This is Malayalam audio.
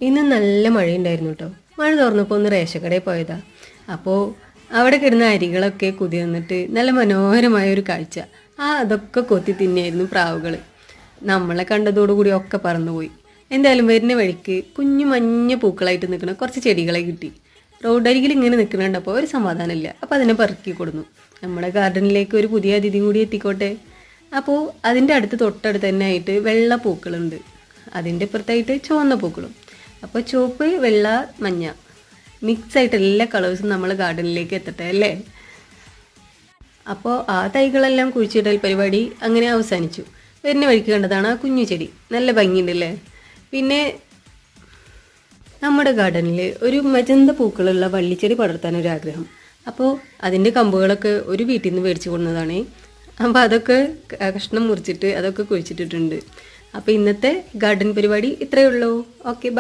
ഇന്ന് നല്ല മഴയുണ്ടായിരുന്നു കേട്ടോ. മഴ തുറന്നപ്പോൾ ഒന്ന് റേഷൻ കടയിൽ പോയതാ. അപ്പോൾ അവിടെ കിടന്ന അരികളൊക്കെ കുതിർന്നിട്ട് നല്ല മനോഹരമായ ഒരു കാഴ്ച. അതൊക്കെ കൊത്തി തിന്നായിരുന്നു പ്രാവുകൾ. നമ്മളെ കണ്ടതോടുകൂടി ഒക്കെ പറന്നുപോയി. എന്തായാലും വരുന്ന വഴിക്ക് കുഞ്ഞു മഞ്ഞ പൂക്കളായിട്ട് നിൽക്കുന്ന കുറച്ച് ചെടികളെ കിട്ടി. റോഡരികിൽ ഇങ്ങനെ നിൽക്കുന്നുണ്ടപ്പോൾ ഒരു സമാധാനമില്ല. അപ്പോൾ അതിനെ പെറുക്കി കൊടുന്നു. നമ്മുടെ ഗാർഡനിലേക്ക് ഒരു പുതിയ അതിഥി കൂടി എത്തിക്കോട്ടെ. അപ്പോൾ അതിൻ്റെ തൊട്ടടുത്ത് തന്നെ ആയിട്ട് വെള്ള പൂക്കളുണ്ട്, അതിൻ്റെ പുറത്തായിട്ട് ചുവന്ന പൂക്കളും. അപ്പോൾ ചുവപ്പ്, വെള്ള, മഞ്ഞ മിക്സ് ആയിട്ട് എല്ലാ കളേഴ്സും നമ്മൾ ഗാർഡനിലേക്ക് എത്തട്ടെ അല്ലേ. അപ്പോൾ തൈകളെല്ലാം കുഴിച്ചിടൽ പരിപാടി അങ്ങനെ അവസാനിച്ചു. വരുന്ന വഴിക്ക് കണ്ടതാണ് ആ കുഞ്ഞു ചെടി, നല്ല ഭംഗിയുണ്ടല്ലേ. പിന്നെ നമ്മുടെ ഗാർഡനിൽ ഒരു മജന്ത പൂക്കളുള്ള വള്ളിച്ചെടി പടർത്താനൊരാഗ്രഹം. അപ്പോൾ അതിൻ്റെ കമ്പുകളൊക്കെ ഒരു വീട്ടിൽ നിന്ന് മേടിച്ചു കൊടുക്കുന്നതാണ്. അപ്പോൾ അതൊക്കെ കഷ്ണം മുറിച്ചിട്ട് അതൊക്കെ കുഴിച്ചിട്ടിട്ടുണ്ട്. അപ്പോൾ ഇന്നത്തെ ഗാർഡൻ പരിപാടി ഇത്രയേ ഉള്ളൂ. ഓക്കെ.